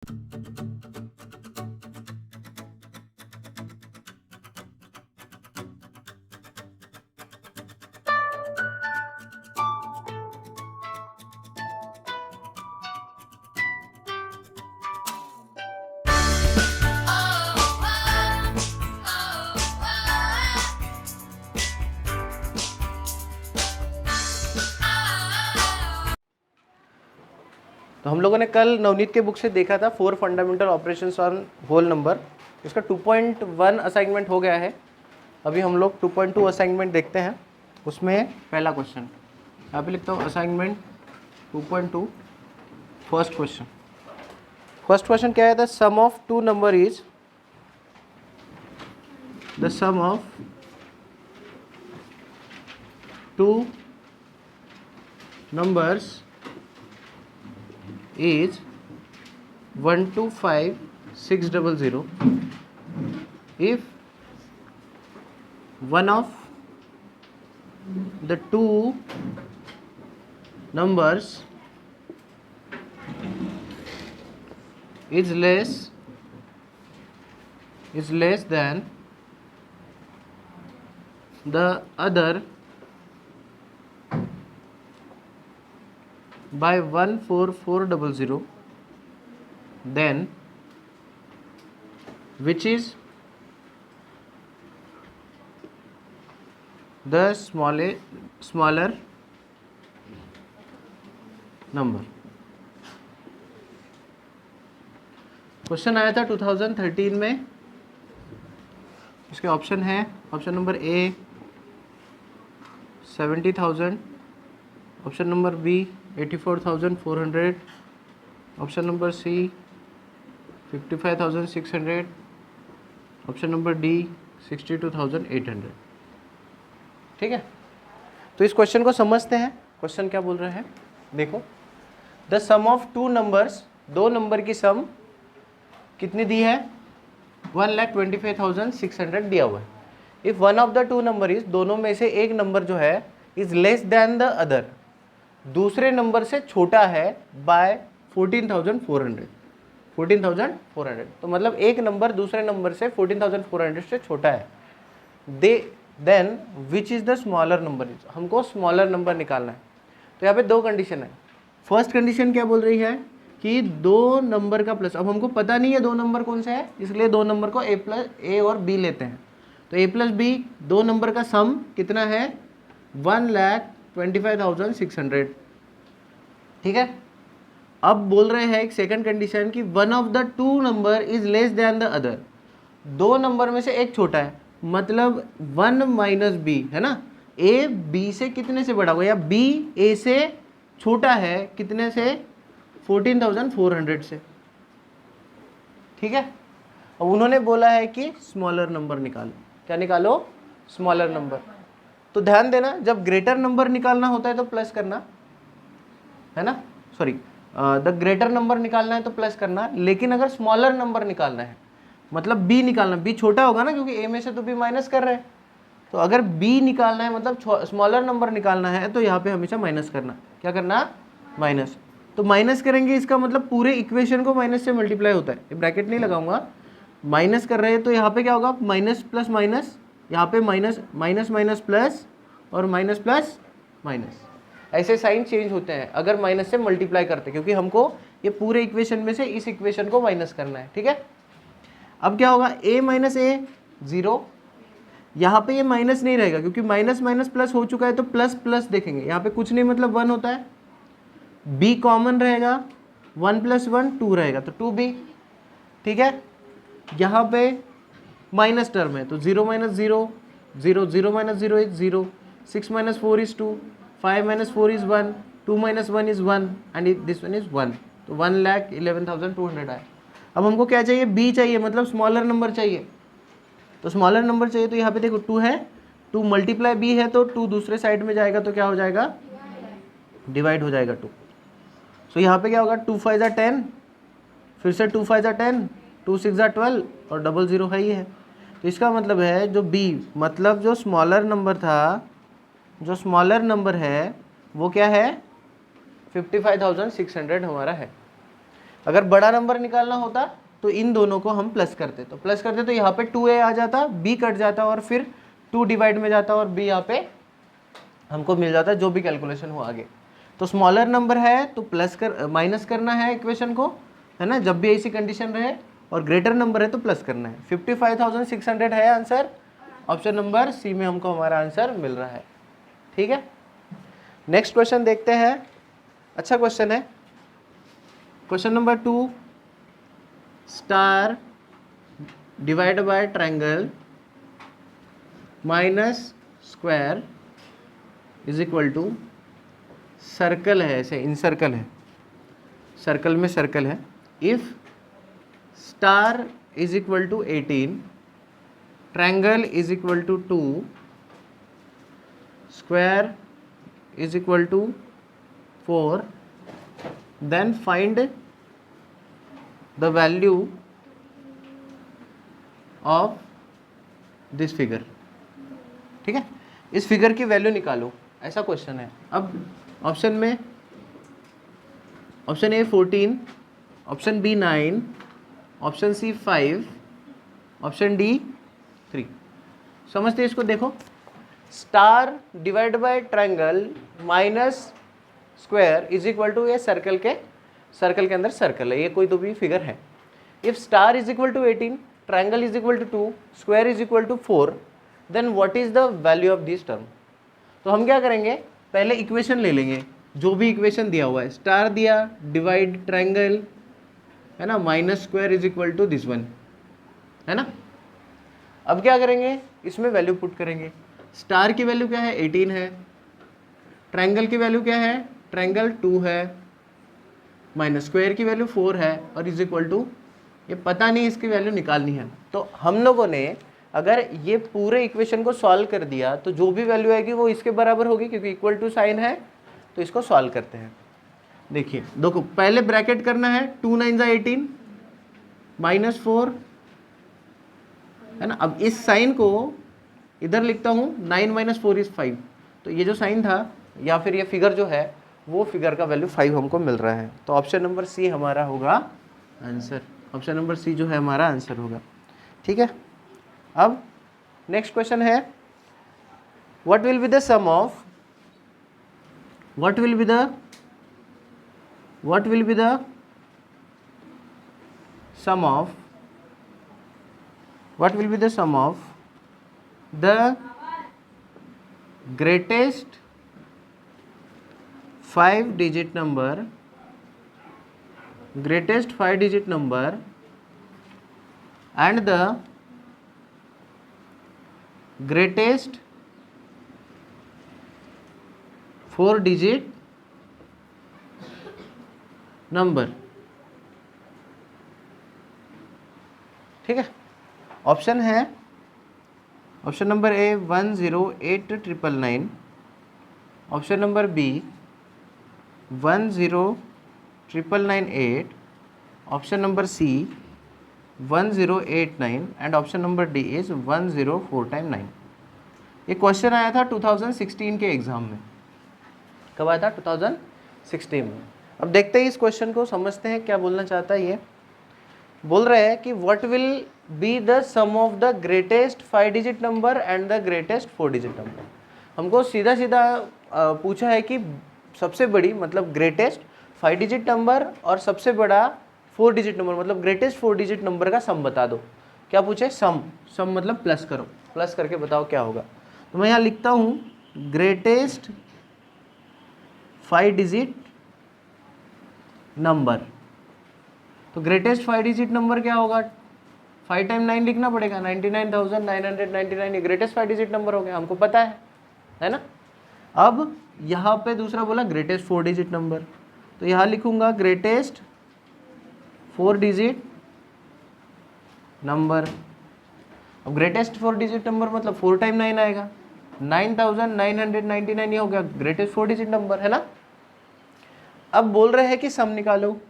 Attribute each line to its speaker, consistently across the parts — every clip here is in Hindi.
Speaker 1: तो हम लोगों ने कल नवनीत के बुक से देखा था 4 fundamental operations on whole number. इसका 2.1 असाइनमेंट हो गया है। अभी हम लोग 2.2 असाइनमेंट देखते हैं। उसमें पहला क्वेश्चन यहाँ पे लिखता हूँ, assignment 2.2 first question. First question क्या है? The sum of two number is the sum of two numbers is 125600 if one of the two numbers is less than the other by 14400, then which is the smaller number? Question आया था 2013 में। इसके ऑप्शन है, option number A 70,000, option number B 84,400, option number C 55,600, option number D 62,800। ठीक है, तो इस क्वेश्चन को समझते हैं। क्वेश्चन क्या बोल रहे हैं, देखो। The sum of two numbers, दो नंबर की सम कितनी दी है? 1,25,600 दिया हुआ है। If one of the two number is, दोनों में से एक नंबर जो है is less than the other, दूसरे नंबर से छोटा है बाय 14,400। 14,400 तो मतलब एक नंबर दूसरे नंबर से 14,400 से छोटा है। Then which is the smaller number is, हमको स्मॉलर नंबर निकालना है। तो यहाँ पे दो कंडीशन है। फर्स्ट कंडीशन क्या बोल रही है कि दो नंबर का प्लस, अब हमको पता नहीं है दो नंबर कौन से है, इसलिए दो नंबर को ए और बी लेते हैं। तो ए प्लस बी, दो नंबर का सम कितना है? 1,25,600। ठीक है, अब बोल रहे हैं एक सेकंड कंडीशन कि one of the two number is less than the other, दो नंबर में से एक छोटा है, मतलब 1 माइनस बी है ना। ए बी से कितने से बड़ा होगा, या बी ए से छोटा है कितने से? 14,400 से। ठीक है, अब उन्होंने बोला है कि स्मॉलर नंबर निकालो। क्या निकालो? Smaller number. तो ध्यान देना, जब ग्रेटर नंबर निकालना होता है तो प्लस करना है ना, सॉरी द ग्रेटर नंबर निकालना है तो प्लस करना, लेकिन अगर स्मॉलर नंबर निकालना है मतलब बी निकालना, बी छोटा होगा ना, क्योंकि ए में से तो बी माइनस कर रहे हैं। तो अगर बी निकालना है मतलब स्मॉलर नंबर निकालना है तो यहाँ पे हमेशा माइनस करना। क्या करना? माइनस। तो माइनस करेंगे, इसका मतलब पूरे इक्वेशन को माइनस से मल्टीप्लाई होता है। ये ब्रैकेट नहीं लगाऊंगा, माइनस कर रहे हैं तो यहाँ पे क्या होगा? माइनस प्लस माइनस, यहाँ पे माइनस माइनस माइनस प्लस और माइनस प्लस माइनस, ऐसे साइन चेंज होते हैं अगर माइनस से मल्टीप्लाई करते हैं, क्योंकि हमको ये पूरे इक्वेशन में से इस इक्वेशन को माइनस करना है। ठीक है, अब क्या होगा? a माइनस ए 0, यहाँ पे ये माइनस नहीं रहेगा क्योंकि माइनस माइनस प्लस हो चुका है, तो प्लस प्लस देखेंगे, यहाँ पे कुछ नहीं मतलब 1 होता है। b कॉमन रहेगा, 1 + 1 2 रहेगा, तो 2b। ठीक है, यहाँ पे माइनस टर्म है तो 0 - 0 0, 0 - 0 is 0, 6 - 4 is 2, 5 - 4 is 1, 2 - 1 is 1 and this one is 1। तो 1,11,200 आया। अब हमको क्या चाहिए? b चाहिए, मतलब स्मॉलर नंबर चाहिए। तो स्मॉलर नंबर चाहिए तो यहाँ पे देखो 2 है, 2 मल्टीप्लाई b है तो 2 दूसरे साइड में जाएगा तो क्या हो जाएगा? डिवाइड हो जाएगा 2। सो यहाँ पे क्या होगा? 2 × 5 = 10, फिर से 2 × 5 = 10, 2 × 6 = 12 और 00 है ही है। तो इसका मतलब है जो b, मतलब जो स्मॉलर नंबर था, जो स्मॉलर नंबर है वो क्या है? 55,600 हमारा है। अगर बड़ा नंबर निकालना होता तो इन दोनों को हम प्लस करते, तो प्लस करते तो यहाँ पे 2a आ जाता, b कट जाता और फिर 2 डिवाइड में जाता और b यहाँ पे हमको मिल जाता जो भी कैलकुलेशन हो आगे। तो स्मॉलर नंबर है तो प्लस कर माइनस करना है इक्वेशन को, है ना, जब भी ऐसी कंडीशन रहे, और ग्रेटर नंबर है तो प्लस करना है। 55,600 है आंसर, ऑप्शन नंबर सी में हमको हमारा आंसर मिल रहा है। ठीक है, नेक्स्ट क्वेश्चन देखते हैं। अच्छा क्वेश्चन है, question number 2, star divide by triangle minus square is equal to, circle है, ऐसे इन सर्कल है, सर्कल में सर्कल है, if star is equal to 18, triangle is equal to 2, square is equal to 4, then find the value of this figure. ठीक है, इस फिगर की वैल्यू निकालो, ऐसा क्वेश्चन है। अब ऑप्शन में option A 14, option B 9, option C 5, option D 3। समझते इसको, देखो, star divide by triangle minus square is equal to, ये सर्कल के अंदर सर्कल है, ये कोई तो भी फिगर है। If star is equal to 18, triangle is equal to 2, square is equal to 4, then what is the value of this term. तो हम क्या करेंगे, पहले इक्वेशन ले लेंगे, जो भी इक्वेशन दिया हुआ है, स्टार दिया, डिवाइड ट्रायंगल, है ना, minus square is equal to this one, है ना। अब क्या करेंगे, इसमें वैल्यू पुट करेंगे। स्टार की वैल्यू क्या है, 18 है, ट्रायंगल की वैल्यू क्या है, ट्रायंगल 2 है, माइनस स्क्वायर की वैल्यू 4 है, और इज इक्वल टू, ये पता नहीं, इसकी वैल्यू निकालनी है। तो हम लोगों ने अगर ये पूरे इक्वेशन को सॉल्व कर दिया तो जो भी वैल्यू आएगी वो इसके बराबर होगी, क्योंकि इक्वल टू साइन है। तो इसको सॉल्व करते हैं। देखिए, देखो, पहले ब्रैकेट करना है, 2 9 18 माइनस 4, है ना। अब इस साइन को इधर लिखता हूँ, 9 माइनस 4 इज 5। तो ये जो साइन था या फिर ये फिगर जो है, वो फिगर का वैल्यू 5 हमको मिल रहा है। तो ऑप्शन नंबर सी हमारा होगा आंसर, ऑप्शन नंबर सी जो है हमारा आंसर होगा। ठीक है, अब नेक्स्ट क्वेश्चन है, what will be the sum of, what will be the sum of, what will be the sum of the greatest 5-digit number, greatest 5-digit number and the greatest 4-digit number। ठीक है, ऑप्शन है, option number A 108,999, option number B 109,998, option number C 1089 and option number D is 104 time 9। ये क्वेश्चन आया था 2016 के एग्जाम में। कब आया था, 2016 में। अब देखते हैं इस क्वेश्चन को, समझते हैं क्या बोलना चाहता है। ये बोल रहे हैं कि what will be the sum of the greatest 5-digit number and the greatest 4-digit number. हमको सीधा सीधा पूछा है कि सबसे बड़ी मतलब ग्रेटेस्ट 5-digit नंबर और सबसे बड़ा 4-digit नंबर मतलब ग्रेटेस्ट 4-digit नंबर का सम बता दो। क्या पूछे, सम मतलब प्लस करो, प्लस करके बताओ क्या होगा। तो मैं यहाँ लिखता हूँ ग्रेटेस्ट 5-digit नंबर। तो ग्रेटेस्ट 5-digit नंबर क्या होगा, 5 टाइम 9 लिखना पड़ेगा, 99,999 ये ग्रेटेस्ट 5-digit नंबर हो गया, हमको पता है ना। अब यहाँ पे दूसरा बोला ग्रेटेस्ट 4-digit नंबर, तो यहाँ लिखूंगा ग्रेटेस्ट 4-digit नंबर। अब ग्रेटेस्ट 4-digit नंबर मतलब 4 टाइम 9 आएगा, 9,999 ये हो गया ग्रेटेस्ट 4-digit नंबर, है ना। अब बोल रहे हैं कि सम निकालो,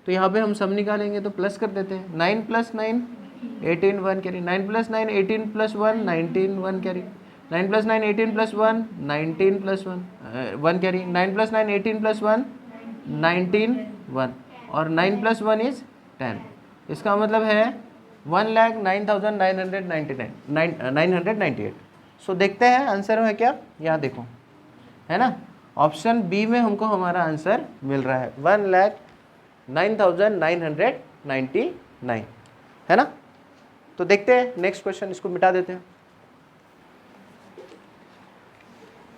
Speaker 1: तो यहाँ पे हम सम निकालेंगे, तो प्लस कर देते हैं। 9 + 9 18 1 कैरी, 9 + 9 18 + 1 19 1 कैरी, 9 + 9 18 + 1 19 + 1 1 कैरी, 9 + 9 18 + 1 19 1, और 9 + 1 इज 10। इसका मतलब है 1,09,998। सो देखते हैं आंसर है क्या, यहाँ देखो, है ना, ऑप्शन बी में हमको हमारा आंसर मिल रहा है 1,09,999, है ना। तो देखते हैं नेक्स्ट क्वेश्चन, इसको मिटा देते हैं।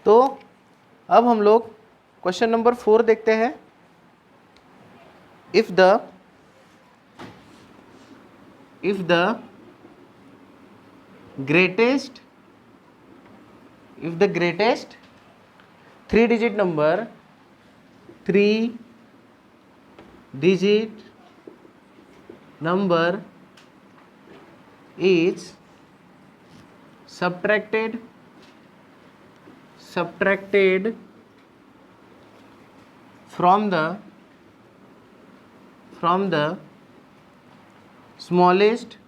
Speaker 1: तो अब हम लोग क्वेश्चन नंबर 4 देखते हैं। If the greatest 3-digit number is subtracted from the smallest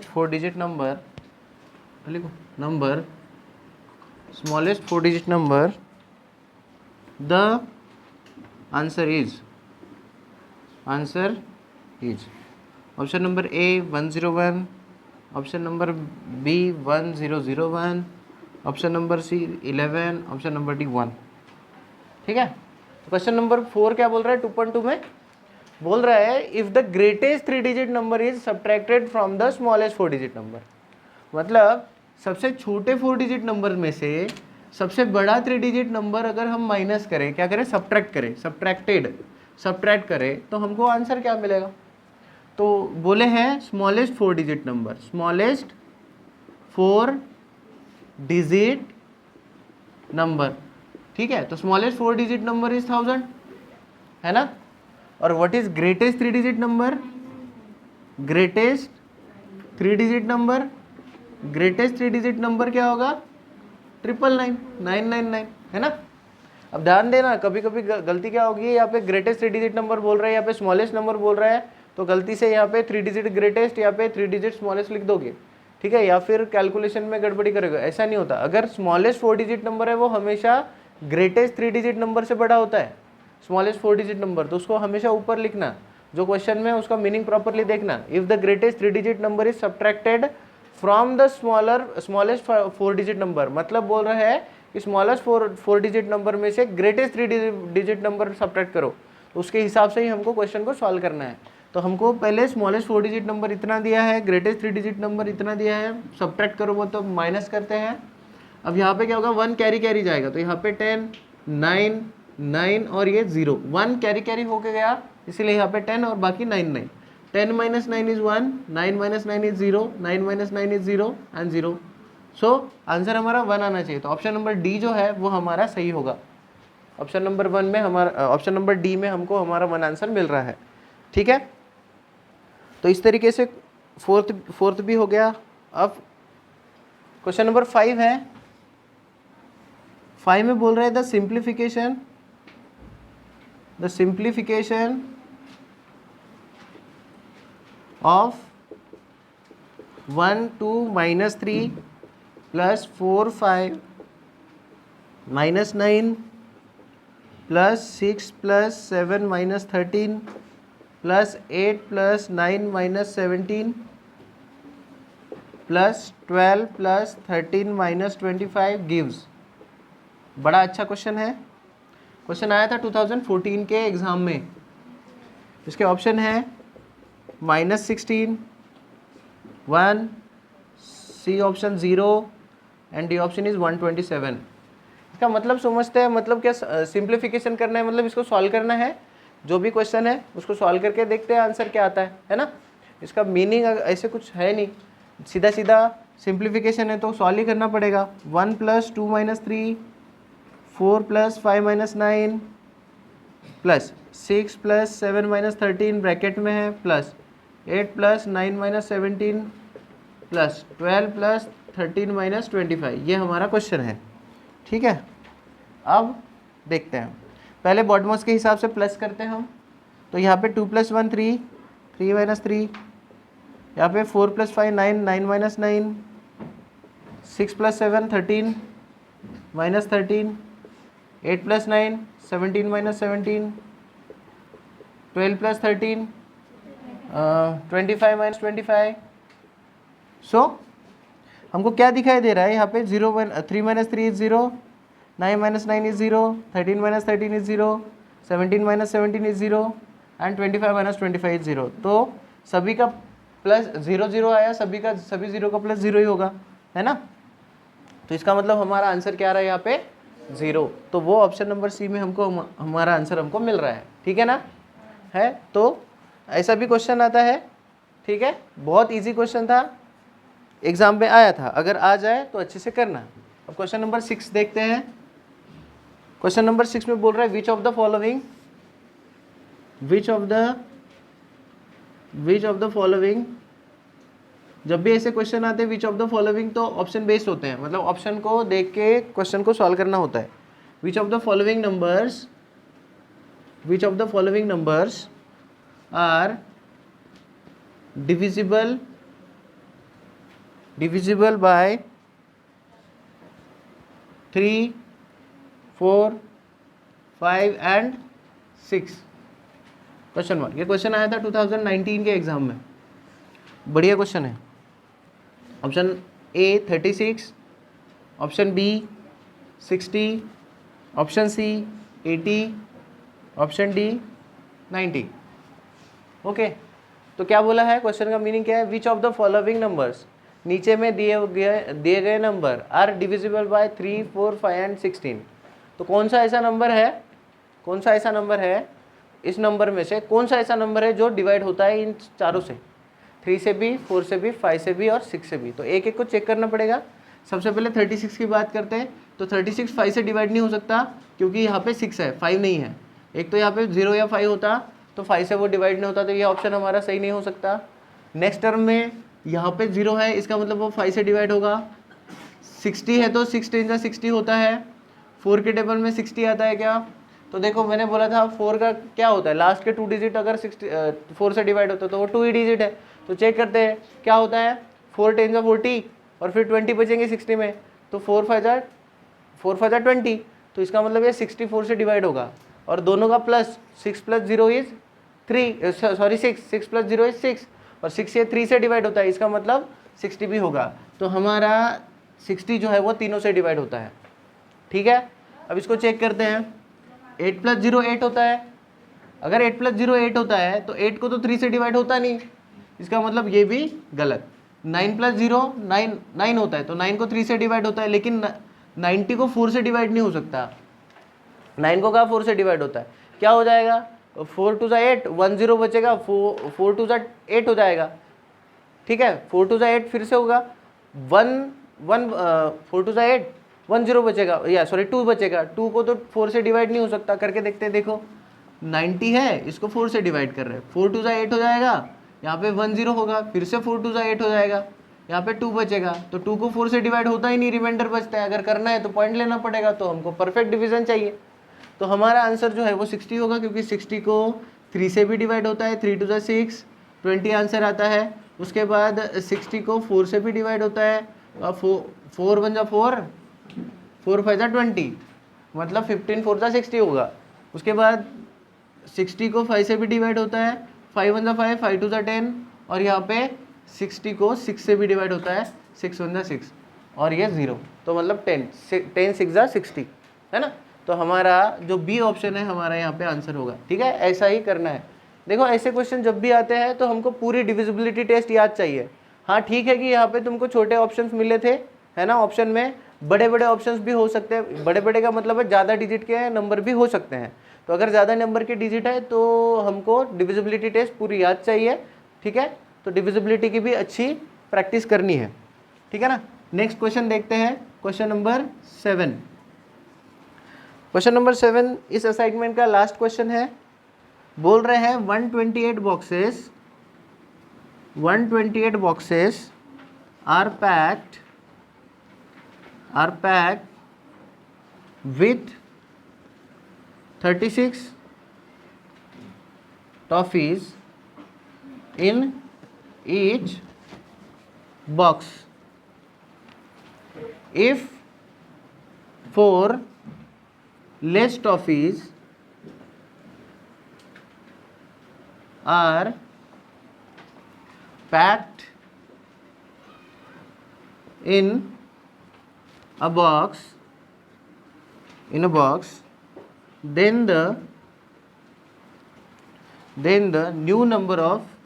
Speaker 1: 4-digit number, smallest 4-digit number, the answer is option number A 101, option number B 1001, option number C 11, option number D 1। ठीक है, क्वेश्चन नंबर 4 क्या बोल रहा है, 2.2 में बोल रहा है if the greatest 3-digit number is subtracted from the smallest 4-digit number. मतलब सबसे छोटे 4-digit नंबर में से सबसे बड़ा 3-digit नंबर अगर हम माइनस करें, क्या करें, सब्ट्रैक्ट करें, तो हमको आंसर क्या मिलेगा। तो बोले हैं smallest 4-digit number, smallest 4-digit number, ठीक है। तो स्मॉलेस्ट 4-digit नंबर इज 1000, है ना। और what is greatest 3-digit number, greatest 3-digit number क्या होगा, 999, है ना। अब ध्यान देना, कभी कभी गलती क्या होगी, यहाँ पे ग्रेटेस्ट 3-digit नंबर बोल रहा है, यहाँ पे स्मॉलेस्ट नंबर बोल रहा है, तो गलती से यहाँ पे 3-digit ग्रेटेस्ट, यहाँ पे 3-digit स्मॉलेस्ट लिख दोगे, ठीक है, या फिर कैलकुलेशन में गड़बड़ी करेगा। ऐसा नहीं होता, अगर स्मॉलेस्ट 4-digit नंबर है वो हमेशा ग्रेटेस्ट 3-digit नंबर से बड़ा होता है, स्मॉलेस्ट 4-digit नंबर, तो उसको हमेशा ऊपर लिखना, जो क्वेश्चन में उसका मीनिंग प्रॉपरली देखना। If the greatest 3-digit number is subtracted from the smallest 4-digit number, मतलब बोल रहा है कि स्मॉलेस्ट 4-digit नंबर में से ग्रेटेस्ट 3-digit नंबर सब्ट्रैक्ट करो, तो उसके हिसाब से ही हमको क्वेश्चन को सॉल्व करना है। तो हमको पहले स्मॉलेस्ट 4-digit नंबर इतना दिया है, ग्रेटेस्ट 3-digit नंबर इतना दिया है, सब्ट्रैक्ट करो वो तो माइनस करते हैं। अब यहाँ पे क्या होगा, 1 कैरी जाएगा, तो यहाँ पे 10, 9, 9 और ये 0, 1 कैरी होके गया, इसीलिए यहाँ पे 10 और बाकी 9, 10 - 9 is 1, 9 - 9 is 0, 9 - 9 is 0 and 0। So answer हमारा 1 आना चाहिए, तो ऑप्शन नंबर डी जो है वो हमारा सही होगा। ऑप्शन नंबर 1 में हमारा, ऑप्शन नंबर डी में हमको हमारा 1 आंसर मिल रहा है, ठीक है। तो इस तरीके से फोर्थ भी हो गया। अब क्वेश्चन नंबर 5 है, 5 में बोल रहे हैं the simplification of 1 2 -3 plus 4 5 -9 plus 6 plus 7 -13 plus 8 plus 9 -17 plus 12 plus 13 -25 gives. बड़ा अच्छा क्वेश्चन है, क्वेश्चन आया था 2014 के एग्जाम में। इसके ऑप्शन है -16, 1, C option 0 and D option is 127। इसका मतलब समझते हैं, मतलब क्या सिंप्लीफिकेशन करना है, मतलब इसको सॉल्व करना है, जो भी क्वेश्चन है उसको सॉल्व करके देखते हैं आंसर क्या आता है ना। इसका मीनिंग ऐसे कुछ है नहीं, सीधा सिंप्लीफिकेशन है तो सॉल्व ही करना पड़ेगा। 1 + 2 - 3, 4 + 5 - 9 प्लस 6 + 7 - 13 ब्रैकेट में है, प्लस 8 + 9 - 17 प्लस 12 + 13 - 25, ये हमारा क्वेश्चन है, ठीक है। अब देखते हैं, पहले बॉडमोस्ट के हिसाब से प्लस करते हैं हम। तो यहाँ पे 2 + 1 3, 3 - 3, यहाँ पे 4 + 5 9, 9 - 9, 6 + 7 13 -13, 8 + 9 17 -17, 12 + 13 25 -25। सो हमको क्या दिखाई दे रहा है यहाँ पे 0 3 - 3 is 0, 9 - 9 is 0, 13 - 13 is 0, 17 - 17 is 0 and 25 - 25 is 0। तो सभी का प्लस 0 0 आया, सभी 0 का प्लस 0 ही होगा, है ना। तो इसका मतलब हमारा आंसर क्या आ रहा है यहाँ पे 0। तो वो ऑप्शन नंबर सी में हमको हमारा आंसर हमको मिल रहा है, ठीक है ना। है तो ऐसा भी क्वेश्चन आता है, ठीक है, बहुत इजी क्वेश्चन था, एग्जाम में आया था। अगर आ जाए तो अच्छे से करना। अब क्वेश्चन नंबर 6 देखते हैं। क्वेश्चन नंबर 6 में बोल रहा है विच ऑफ द फॉलोइंग। जब भी ऐसे क्वेश्चन आते हैं विच ऑफ द फॉलोइंग, तो ऑप्शन बेस्ड होते हैं, मतलब ऑप्शन को देख के क्वेश्चन को सॉल्व करना होता है। Which of the following numbers are divisible by 3, 4, 5 and 6। Question 1, ये क्वेश्चन आया था 2019 के एग्जाम में, बढ़िया क्वेश्चन है। Option A 36, option B 60, option C 80, option D 90। Okay, तो क्या बोला है, क्वेश्चन का मीनिंग क्या है, which of the following numbers, नीचे में दिए गए number are divisible by 3, 4, 5 and 16। तो कौन सा ऐसा नंबर है इस नंबर में से कौन सा ऐसा नंबर है जो डिवाइड होता है इन चारों से, 3 से भी, 4 से भी, 5 से भी और 6 से भी। तो एक एक को चेक करना पड़ेगा। सबसे पहले 36 की बात करते हैं। तो 36 5 से डिवाइड नहीं हो सकता, क्योंकि यहाँ पे 6 है, 5 नहीं है। एक तो यहाँ पे 0 या 5 होता तो 5 से वो डिवाइड नहीं होता, तो ये ऑप्शन हमारा सही नहीं हो सकता। नेक्स्ट टर्म में यहाँ पे 0 है, इसका मतलब वो 5 से डिवाइड होगा। 60 है तो 6 × 60 होता है। 4 के टेबल में 60 आता है क्या, तो देखो मैंने बोला था 4 का क्या होता है, लास्ट के 2 डिजिट अगर 4 से डिवाइड होता है तो वो 2 ही डिजिट है। तो चेक करते हैं क्या होता है, 4 × 40 और फिर 20 बचेंगे 60 में, तो 4 5 जा 20, तो इसका मतलब ये 64 से डिवाइड होगा। और दोनों का प्लस, 6 + 0 इज 3, सॉरी 6 + 0 इज 6, और 6 ये 3 से डिवाइड होता है, इसका मतलब 60 भी होगा। तो हमारा 60 जो है वो तीनों से डिवाइड होता है, ठीक है। अब इसको चेक करते हैं। 8 + 0 8 होता है। अगर 8 + 0 8 होता है तो 8 को तो 3 से डिवाइड होता नहीं, इसका मतलब ये भी गलत। 9 + 0 9 होता है, तो 9 को 3 से डिवाइड होता है, लेकिन 90 को 4 से डिवाइड नहीं हो सकता। 9 को कहा 4 से डिवाइड होता है, क्या हो जाएगा, 4 2 8, 1 0 बचेगा, 4 2 8 हो जाएगा, ठीक है। 4 2 8 फिर से होगा, 4 2 8, 1 0 बचेगा, या सॉरी 2 बचेगा। 2 को तो 4 से डिवाइड नहीं हो सकता, करके देखते हैं। देखो 90 है, इसको 4 से डिवाइड कर रहे हैं, 4 2 8 हो जाएगा, यहाँ पे 1 0 होगा, फिर से 4 2 8 हो जाएगा, यहाँ पे 2 बचेगा। तो 2 को 4 से डिवाइड होता ही नहीं, रिमाइंडर बचता है। अगर करना है तो पॉइंट लेना पड़ेगा, तो हमको परफेक्ट डिवीजन चाहिए। तो हमारा आंसर जो है वो 60 होगा, क्योंकि 60 को 3 से भी डिवाइड होता है, 3 2 6, 20 आंसर आता है। उसके बाद 60 को 4 से भी डिवाइड होता है, 4 1 जा 4, 4 5 जा 20, मतलब 15 4 जा 60 होगा। उसके बाद 60 को 5 से भी डिवाइड होता है, 5 1 जा 5, 5 2 जा 10, और यहाँ पे 60 को 6 से भी डिवाइड होता है, 6 1 जा 6, और ये 0, तो मतलब 10 6 जा 60, है ना। तो हमारा जो बी ऑप्शन है हमारा यहाँ पे आंसर होगा, ठीक है। ऐसा ही करना है। देखो ऐसे क्वेश्चन जब भी आते हैं तो हमको पूरी डिविजिबिलिटी टेस्ट याद चाहिए। हाँ ठीक है कि यहाँ पे तुमको छोटे ऑप्शंस मिले थे, है ना, ऑप्शन में बड़े बड़े ऑप्शंस भी हो सकते हैं। बड़े बड़े का मतलब है ज़्यादा डिजिट के नंबर भी हो सकते हैं। तो अगर ज़्यादा नंबर के डिजिट है तो हमको डिविजिबिलिटी टेस्ट पूरी याद चाहिए, ठीक है। तो डिविजिबिलिटी की भी अच्छी प्रैक्टिस करनी है, ठीक है ना। नेक्स्ट क्वेश्चन देखते हैं, क्वेश्चन नंबर 7। क्वेश्चन नंबर 7 इस असाइनमेंट का लास्ट क्वेश्चन है। बोल रहे हैं 128 boxes are packed with 36 toffees in each box. if 4 less toffees are packed in a box, then the new number of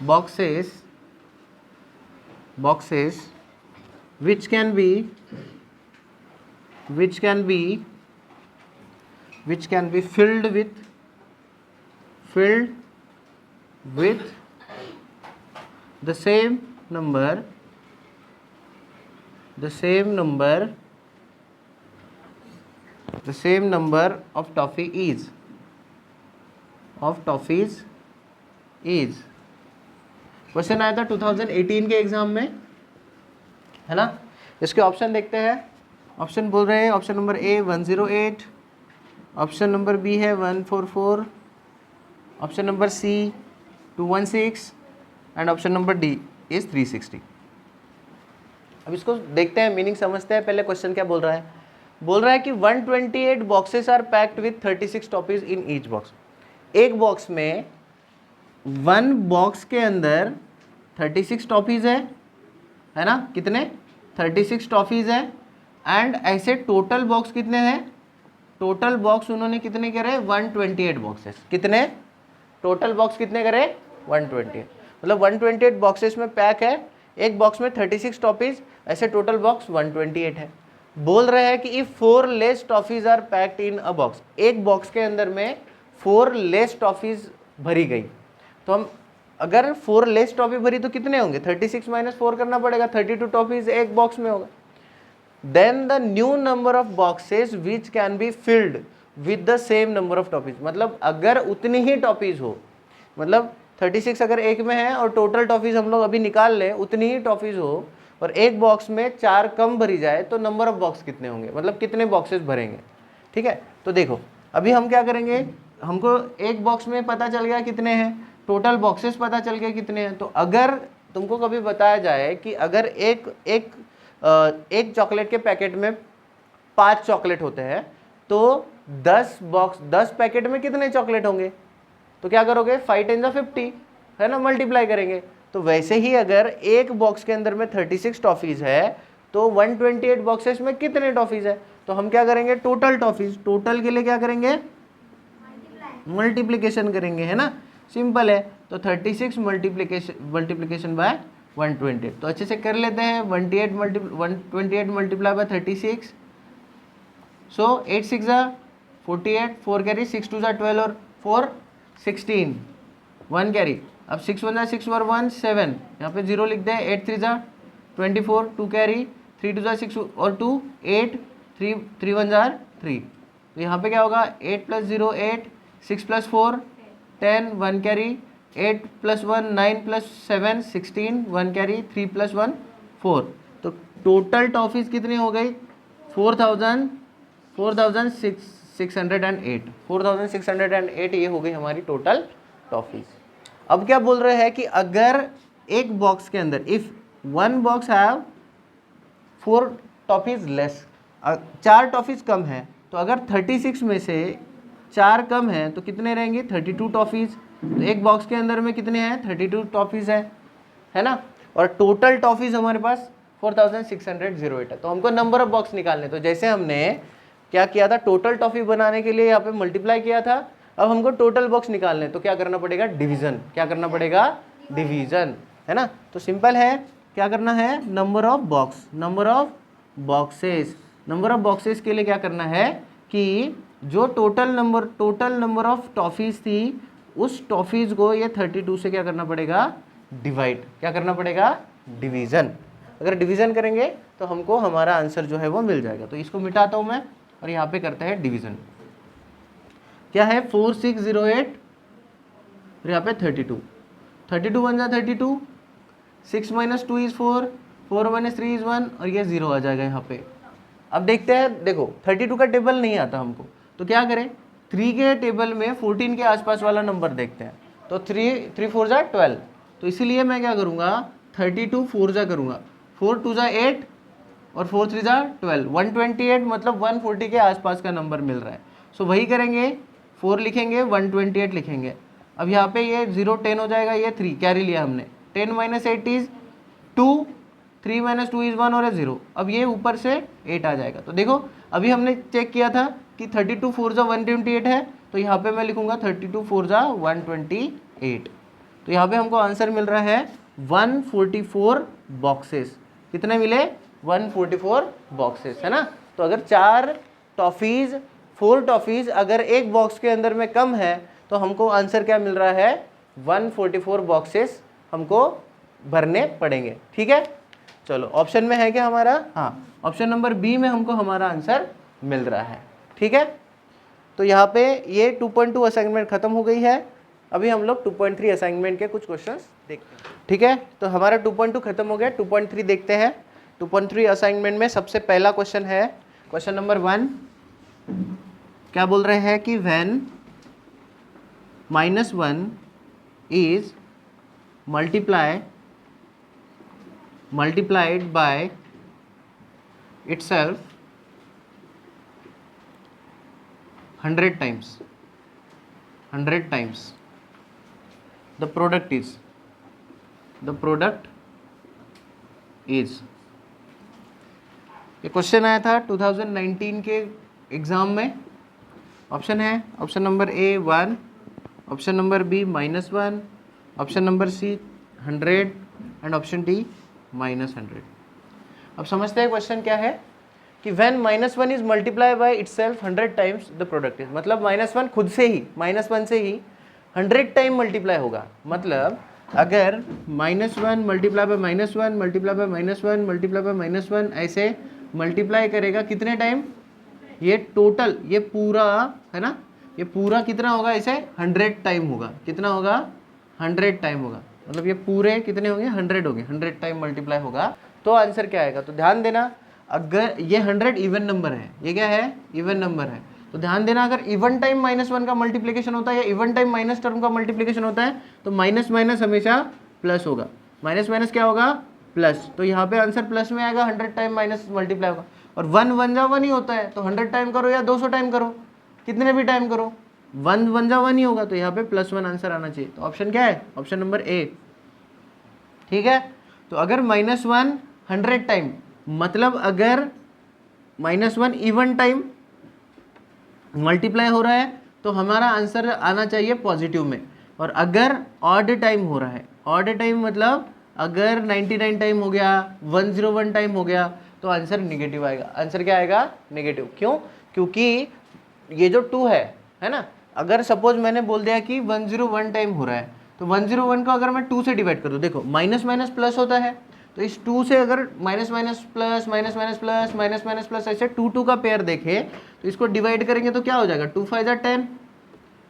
Speaker 1: boxes which can be filled with the same number of toffees is question आया था 2018 के एग्जाम में, है ना। इसके ऑप्शन देखते हैं। ऑप्शन बोल रहे हैं, option number A 108, option number B है 144, option number C 216 and option number D is 360। अब इसको देखते हैं, मीनिंग समझते हैं। पहले क्वेश्चन क्या बोल रहा है? बोल रहा है कि 128 boxes are packed with 36 toffees in each box. एक बॉक्स में, वन बॉक्स के अंदर 36 टॉफीज है ना। कितने? 36 टॉफीज है। एंड ऐसे टोटल बॉक्स कितने हैं? टोटल बॉक्स उन्होंने कितने करे? 128 बॉक्सेस। कितने टोटल बॉक्स कितने करे? 128। मतलब 128 बॉक्सेस में पैक है। एक बॉक्स में 36 टॉफीज, ऐसे टोटल बॉक्स 128 है। बोल रहे हैं कि if 4 less toffees are packed in a box, एक बॉक्स के अंदर में 4 लेस टॉफीज भरी गई, तो हम अगर 4 लेस टॉफी भरी तो कितने होंगे? 36 माइनस 4 करना पड़ेगा, 32 टॉफीज एक बॉक्स में होगा। Then the new number of boxes which can be filled with the same number of toffees. मतलब अगर उतनी ही टॉफीज हो, मतलब 36 अगर एक में है और टोटल टॉफीज हम लोग अभी निकाल लें, उतनी ही टॉफीज हो और एक बॉक्स में 4 कम भरी जाए, तो नंबर ऑफ बॉक्स कितने होंगे? मतलब कितने बॉक्सेस भरेंगे। ठीक है, तो देखो अभी हम क्या करेंगे, हमको एक बॉक्स में पता चल गया कितने हैं, टोटल बॉक्सेस पता चल गया कितने हैं। तो अगर तुमको कभी बताया जाए कि अगर एक चॉकलेट के पैकेट में 5 चॉकलेट होते हैं, तो 10 पैकेट में कितने चॉकलेट होंगे? तो क्या करोगे? 5 × 50, है ना, मल्टीप्लाई करेंगे। तो वैसे ही अगर एक बॉक्स के अंदर में 36 टॉफीज है, तो 128 बॉक्सेस में कितने टॉफीज है? तो हम क्या करेंगे? टोटल टॉफीज, टोटल के लिए क्या करेंगे? मल्टीप्लिकेशन करेंगे, है ना। सिंपल है। तो 36 मल्टीप्लिकेशन बाय 128। तो अच्छे से कर लेते हैं। 128 मल्टीप्लाई बाय 36, सो 8 6 48, 4 कैरी, 6 2 12 और 4 16, 1 कैरी। अब 6 1 6 और 1 7, यहाँ पे 0 लिख दें। 8 3 24, 2 कैरी, 3 2 6 और 2 8, 3 1 3। तो यहाँ पे क्या होगा? 8 + 0 8, 6 + 4 10, 1 कैरी, 8 + 1 9 + 7 16, 1 कैरी, 3 + 1 4। तो टोटल टॉफीज कितनी हो गई? 4608 ये हो गई हमारी टोटल टॉफीज। अब क्या बोल रहे हैं कि अगर एक बॉक्स के अंदर, if one box have 4 toffees less, 4 toffees कम है, तो अगर 36 में से 4 कम है तो कितने रहेंगे? 32 टॉफीज। तो एक बॉक्स के अंदर में कितने हैं? 32 टॉफीज है ना। और टोटल टॉफीज हमारे पास 4608 है। तो हमको नंबर ऑफ बॉक्स निकालने, तो जैसे हमने क्या किया था, टोटल टॉफी बनाने के लिए यहाँ पे मल्टीप्लाई किया था, अब हमको टोटल बॉक्स निकालने, तो क्या करना पड़ेगा? डिवीजन। क्या करना पड़ेगा? डिवीजन, है ना। तो सिंपल है, क्या करना है? Number of box, number of boxes. Number of boxes के लिए क्या करना है कि जो टोटल नंबर ऑफ टॉफीज थी, उस टॉफीज को ये 32 से क्या करना पड़ेगा? डिवाइड। क्या करना पड़ेगा? डिवीजन। अगर डिवीजन करेंगे तो हमको हमारा आंसर जो है वो मिल जाएगा। तो इसको मिटाता हूँ मैं और यहाँ पे करते हैं डिवीजन। क्या है? 4608 और यहाँ पे 32, 32 1 = 32, 6 - 2 = 4, 4 - 3 = 1 और ये 0 आ जाएगा यहाँ पे। अब देखते हैं, देखो 32 का टेबल नहीं आता हमको, तो क्या करें? 3 के टेबल में 14 के आसपास वाला नंबर देखते हैं। तो 3 4 = 12, तो इसीलिए मैं क्या करूँगा 32 4 जा करूँगा, 4 2 जा 8 और 4 3 जा 12, 128 मतलब 140 के आसपास का नंबर मिल रहा है। सो वही करेंगे, 4 लिखेंगे 128 लिखेंगे। अब यहाँ पे ये 0 10 हो जाएगा, ये 3 कैरी लिया हमने, 10 - 8 इज 2, 3 - 2 इज 1 और 0। अब ये ऊपर से 8 आ जाएगा। तो देखो अभी हमने चेक किया था कि 32 4 जा 128 है, तो यहाँ पे मैं लिखूंगा 32 4 जा 128। तो यहाँ पे हमको आंसर मिल रहा है 144 बॉक्सेस। कितने मिले? 144 बॉक्सेस, है ना। तो अगर 4 टॉफ़ीज़ 4 टॉफ़ीज़ अगर एक बॉक्स के अंदर में कम है तो हमको आंसर क्या मिल रहा है? 144 बॉक्सेस हमको भरने पड़ेंगे। ठीक है, चलो ऑप्शन में है क्या हमारा? हाँ, ऑप्शन नंबर बी में हमको हमारा आंसर मिल रहा है। ठीक है, तो यहाँ पे ये 2.2 असाइनमेंट खत्म हो गई है। अभी हम लोग 2.3 असाइनमेंट के कुछ क्वेश्चंस देखते हैं। ठीक है, तो हमारा 2.2 खत्म हो गया, 2.3 देखते हैं। 2.3 असाइनमेंट में सबसे पहला क्वेश्चन है क्वेश्चन नंबर 1। क्या बोल रहे हैं कि when -1 is multiplied by itself 100 times, the product is ये क्वेश्चन आया था 2019 के एग्जाम में। ऑप्शन है, option number A 1, option number B -1, option number C 100 and option D -100। अब समझते हैं क्वेश्चन क्या है कि when -1 is multiply by itself 100 times the product is, मतलब -1 खुद से ही -1 से ही 100 टाइम मल्टीप्लाई होगा। मतलब अगर -1 multiply by -1 multiply by -1 multiply by -1 ऐसे मल्टीप्लाई करेगा कितने टाइम? ये टोटल ये पूरा है ना, ये पूरा कितना होगा? इसे 100 टाइम होगा। कितना होगा? 100 टाइम होगा। मतलब ये पूरे कितने होंगे? 100 होंगे, 100 टाइम मल्टीप्लाई होगा। तो आंसर क्या आएगा? तो ध्यान देना, अगर ये 100 इवन नंबर है, ये क्या है? इवन नंबर है। तो ध्यान देना, अगर इवन टाइम -1 का मल्टीप्लिकेशन होता है या इवन टाइम माइनस टर्म का मल्टीप्लिकेशन होता है तो माइनस माइनस हमेशा प्लस होगा। माइनस माइनस क्या होगा? प्लस। तो यहाँ पे आंसर प्लस में आएगा, 100 टाइम माइनस मल्टीप्लाई होगा। और 1 1 जा 1 ही होता है, तो 100 टाइम करो या 200 टाइम करो, कितने भी टाइम करो, 1 1 जा 1 ही होगा। तो यहाँ पे +1 आंसर आना चाहिए। तो ऑप्शन क्या है? ऑप्शन नंबर ए। ठीक है, तो अगर -1 100 टाइम, मतलब अगर -1 इवन टाइम मल्टीप्लाई हो रहा है तो हमारा आंसर आना चाहिए पॉजिटिव में। और अगर ऑड टाइम हो रहा है, ऑड टाइम मतलब अगर 99 टाइम हो गया, 101 टाइम हो गया, तो आंसर निगेटिव आएगा। आंसर क्या आएगा? निगेटिव। क्यों? क्योंकि ये जो 2 है ना, अगर सपोज मैंने बोल दिया कि 101 टाइम हो रहा है, तो 101 को अगर मैं 2 से डिवाइड कर दूँ, देखो माइनस माइनस प्लस होता है, तो इस 2 से अगर minus minus plus minus minus plus minus minus plus ऐसे 2 2 का पेयर देखे तो इसको डिवाइड करेंगे तो क्या हो जाएगा? 2 5 10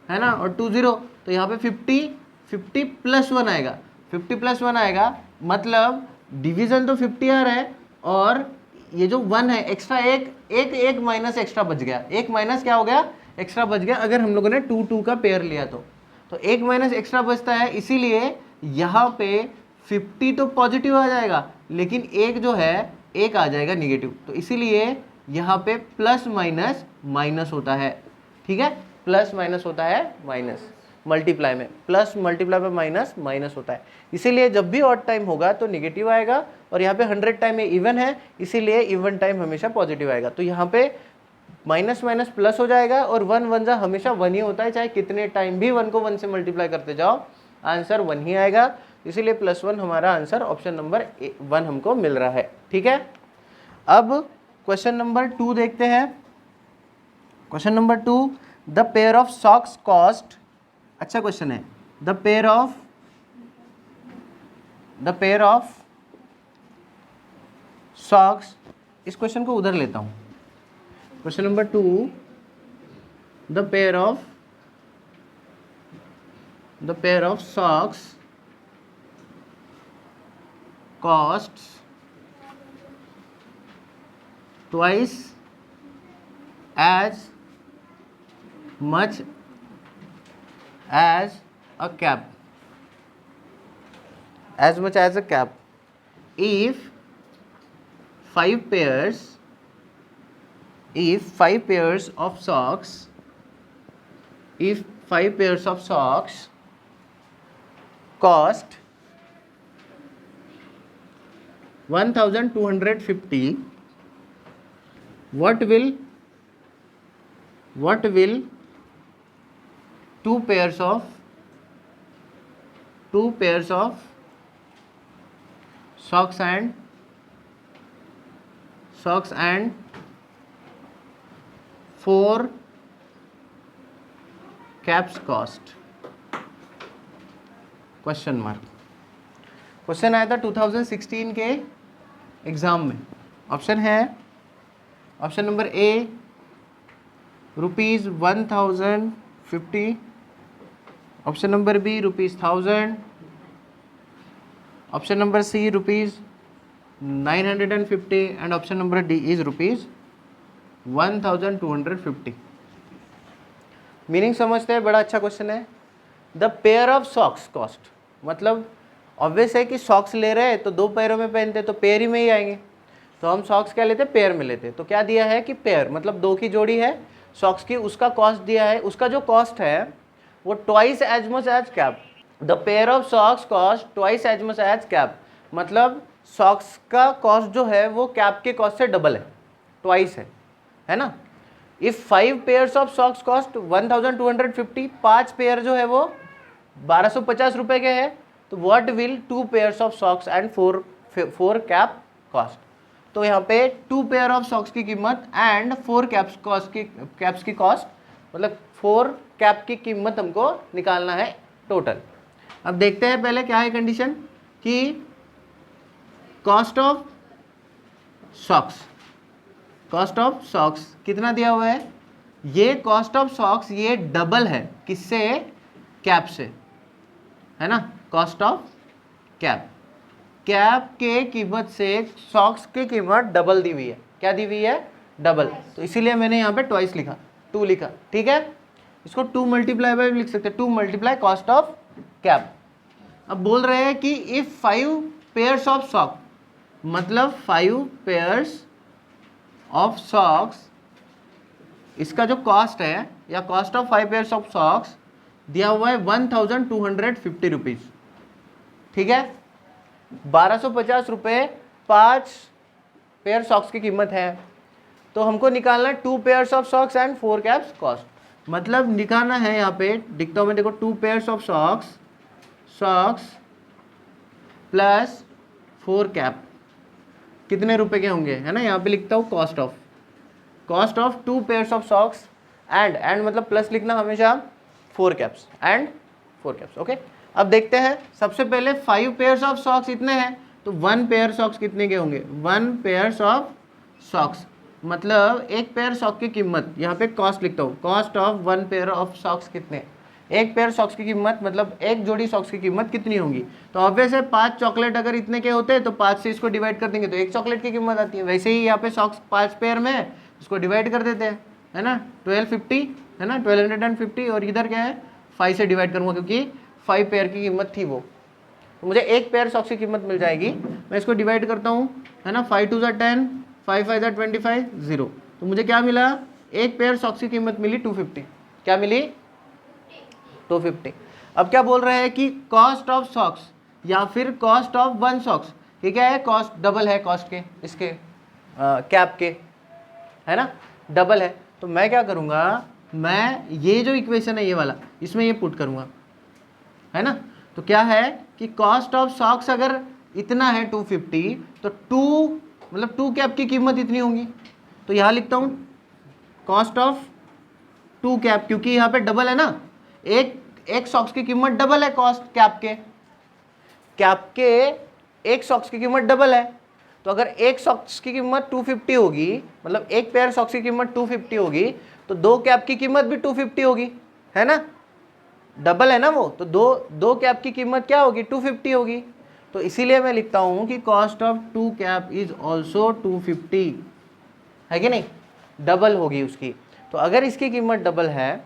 Speaker 1: है ना, और 2 0, तो यहाँ पे 50 +1 आएगा। 50 +1 आएगा, मतलब डिवीजन तो 50 आ रहा है और ये जो 1 है एक्स्ट्रा, एक माइनस एक्स्ट्रा बच गया। एक माइनस क्या हो गया? एक्स्ट्रा बच गया। अगर हम लोगों ने 2 2 का पेयर लिया तो एक माइनस एक्स्ट्रा बचता है, इसीलिए यहाँ पे 50 तो पॉजिटिव आ जाएगा, लेकिन एक जो है एक आ जाएगा निगेटिव। तो इसीलिए यहाँ पे प्लस माइनस माइनस होता है। ठीक है, प्लस माइनस होता है, माइनस मल्टीप्लाई में प्लस, मल्टीप्लाई में माइनस माइनस होता है। इसीलिए जब भी ऑड टाइम होगा तो निगेटिव आएगा, और यहाँ पे 100 टाइम इवन है, इसीलिए इवन टाइम हमेशा पॉजिटिव आएगा। तो यहाँ पे माइनस माइनस प्लस हो जाएगा, और 1 1 जा हमेशा 1 ही होता है, चाहे कितने टाइम भी 1 को 1 से मल्टीप्लाई करते जाओ आंसर 1 ही आएगा। इसीलिए +1 हमारा आंसर ऑप्शन नंबर 1 हमको मिल रहा है। ठीक है, अब क्वेश्चन नंबर 2 देखते हैं। Question number 2, the pair of socks cost, अच्छा क्वेश्चन है, द पेयर ऑफ सॉक्स, इस क्वेश्चन को उधर लेता हूं। Question number 2, the pair of socks costs twice as much as a cap. as much as a cap if 5 pairs of socks cost 1250, what will two pairs of socks and 4 caps cost? Question mark. Question आया था 2016 के एग्जाम में। ऑप्शन है, option number A ₹1050, option number B ₹1000, option number C ₹950 and option number D is ₹1250। Meaning समझते हैं, बड़ा अच्छा क्वेश्चन है। The pair of socks cost, मतलब ऑब्वियस है कि सॉक्स ले रहे हैं तो 2 पैरों में पहनते तो पेयर ही में ही आएंगे, तो हम सॉक्स क्या लेते, पेयर में लेते। तो क्या दिया है कि पेयर मतलब 2 की जोड़ी है सॉक्स की, उसका कॉस्ट दिया है, उसका जो कॉस्ट है वो twice as much as cap. The pair of socks cost twice as much as cap, मतलब सॉक्स का कॉस्ट जो है वो कैप के कॉस्ट से डबल है, ट्वाइस है ना। If 5 pairs of socks cost 1250, 5 pair जो है वो 1250 रुपए के हैं, तो what will 2 pairs of socks and 4 cap cost. तो यहाँ पे 2 पेयर ऑफ सॉक्स की कीमत एंड 4 कैप्स की कॉस्ट, मतलब 4 कैप की कीमत हमको निकालना है टोटल। अब देखते हैं पहले क्या है कंडीशन कि कॉस्ट ऑफ सॉक्स कितना दिया हुआ है, ये कॉस्ट ऑफ सॉक्स ये डबल है किससे, कैप से, है ना। कॉस्ट ऑफ कैप के कीमत से सॉक्स की कीमत डबल दी हुई है। क्या दी हुई है, डबल, तो इसीलिए मैंने यहाँ पे ट्वाइस लिखा, 2 लिखा, ठीक है। इसको 2 मल्टीप्लाई बाय लिख सकते हैं, 2 मल्टीप्लाई कॉस्ट ऑफ कैप। अब बोल रहे हैं कि इफ 5 पेयर्स ऑफ सॉक्स, मतलब 5 पेयर्स ऑफ सॉक्स, इसका जो कॉस्ट है या cost of 5 pairs of socks दिया हुआ है 1250 रुपीज, ठीक है। 1250 रुपये 5 पेयर सॉक्स की कीमत है, तो हमको निकालना 2 pairs of socks and 4 caps cost, मतलब निकालना है यहाँ पे दिखता हूँ मैं, देखो 2 pairs of socks plus 4 cap कितने रुपए के होंगे, है ना। यहाँ पे लिखता हूँ cost of 2 pairs of socks and मतलब प्लस लिखना हमेशा 4 कैप्स एंड 4 कैप्स, ओके। अब देखते हैं, सबसे पहले 5 पेयर्स ऑफ सॉक्स इतने हैं, तो 1 पेयर सॉक्स कितने के होंगे, 1 पेयर्स ऑफ सॉक्स, मतलब एक पेयर सॉक्स की कीमत, यहाँ पे कॉस्ट लिखता हूँ, cost of 1 pair of socks कितने, एक पेयर सॉक्स की कीमत मतलब एक जोड़ी सॉक्स की कीमत कितनी होगी। तो ऑब्वियस है 5 चॉकलेट अगर इतने के होते हैं तो 5 से इसको डिवाइड कर देंगे तो 1 चॉकलेट की कीमत आती है। वैसे ही यहाँ पे सॉक्स 5 पेयर में है, इसको डिवाइड कर देते हैं, है ना, 1250, है ना, 1250, और इधर क्या है 5 से डिवाइड करूँगा क्योंकि 5 पेयर की कीमत थी वो, तो मुझे एक पेयर सॉक्स की कीमत मिल जाएगी। मैं इसको डिवाइड करता हूँ, है ना, 5 2 10, 5 5 25, 0, तो मुझे क्या मिला, एक पेयर सॉक्स की कीमत मिली 250, क्या मिली 250। अब क्या बोल रहे हैं कि कॉस्ट ऑफ सॉक्स या फिर कॉस्ट ऑफ 1 सॉक्स, ये क्या है, कॉस्ट डबल है कॉस्ट के, इसके कैप के, है ना, डबल है। तो मैं क्या करूँगा, मैं ये जो इक्वेशन है ये वाला, इसमें ये पुट करूँगा, है ना। तो क्या है कि कॉस्ट ऑफ सॉक्स अगर इतना है 250, तो 2 कैप की कीमत इतनी होगी, तो यहाँ लिखता हूँ कॉस्ट ऑफ 2 कैप, क्योंकि यहाँ पे डबल है ना, एक सॉक्स की कीमत डबल है, कॉस्ट कैप के एक सॉक्स की कीमत डबल है। तो अगर एक सॉक्स की कीमत 250 होगी, मतलब एक पेयर सॉक्स की कीमत 250 होगी, तो 2 कैप की कीमत भी 250 होगी, है ना, डबल है ना वो, तो दो कैप की कीमत क्या होगी, 250 होगी। तो इसीलिए मैं लिखता हूं कि cost of 2 cap is also 250, है कि नहीं, डबल होगी उसकी। तो अगर इसकी कीमत डबल है,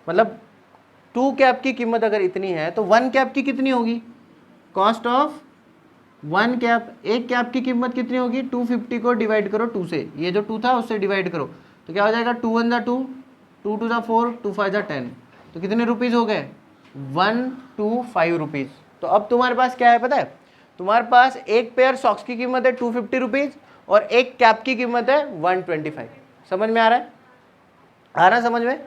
Speaker 1: मतलब 2 कैप की कीमत अगर इतनी है, तो 1 कैप की कितनी होगी, कॉस्ट ऑफ वन कैप, एक कैप की कीमत कितनी होगी, 250 को डिवाइड करो 2 से, ये जो 2 था उससे डिवाइड करो तो क्या हो जाएगा, 2 1 जा 2, 2 2 जा 4, 2 5 जा 10, तो कितने रुपीज़ हो गए, 125 रुपीज़। तो अब तुम्हारे पास क्या है पता है, तुम्हारे पास एक पेयर सॉक्स की कीमत है 250 रुपीज़ और एक कैप की कीमत है 125। समझ में आ रहा है, आ रहा है समझ में?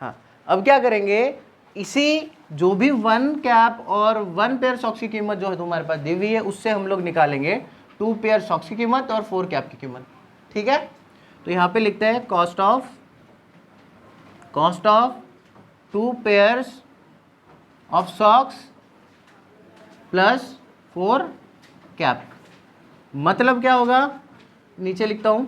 Speaker 1: हाँ, अब क्या करेंगे, इसी जो भी वन कैप और वन पेयर सॉक्स की कीमत जो है तुम्हारे पास दी हुई है उससे हम लोग निकालेंगे 2 पेयर सॉक्स की कीमत और 4 कैप की कीमत। ठीक है, तो यहाँ पे लिखते हैं cost of 2 pairs of socks plus 4 cap. मतलब क्या होगा, नीचे लिखता हूँ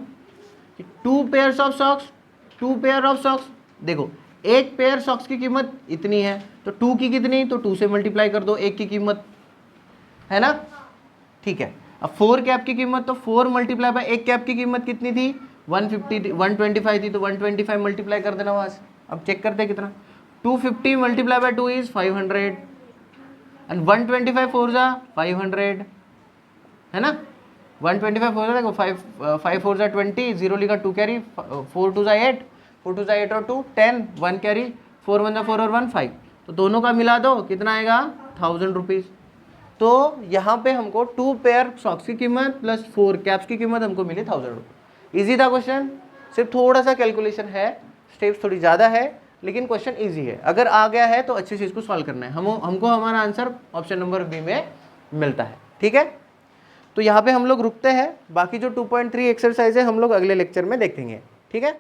Speaker 1: कि 2 pairs of socks, 2 pair of socks, देखो एक पेयर सॉक्स की कीमत इतनी है तो 2 की कितनी, तो 2 से मल्टीप्लाई कर दो एक की कीमत, है ना? ठीक है, अब 4 कैप की कीमत, तो 4 मल्टीप्लाई बाय एक कैप की कीमत कितनी थी, 125 थी, तो 125 मल्टीप्लाई कर देना वहाँ से। अब चेक करते हैं कितना, 250 मल्टीप्लाई बाय 2 इज 500 एंड 125 4 जा 500, है ना? 125 4 जा, देखो 5 4 जा 20, 0 लिखा, 2 कैरी, 4 2 जा 8, 4 2 जा 8 और 2 10, 1 कैरी, 4 1 जा 4 और 1 5, तो दोनों का मिला दो कितना आएगा, 1000 रुपीज़। तो यहाँ पे हमको 2 पेयर सॉक्स की कीमत प्लस 4 कैप्स की कीमत हमको मिली 1000 रुपये। ईजी था क्वेश्चन, सिर्फ थोड़ा सा कैलकुलेशन है, स्टेप्स थोड़ी ज़्यादा है, लेकिन क्वेश्चन ईजी है। अगर आ गया है तो अच्छे से इसको सॉल्व करना है, हमको हमारा आंसर ऑप्शन नंबर बी में मिलता है। ठीक है, तो यहाँ पे हम लोग रुकते हैं, बाकी जो 2.3 एक्सरसाइज है हम लोग अगले लेक्चर में देखेंगे। ठीक है।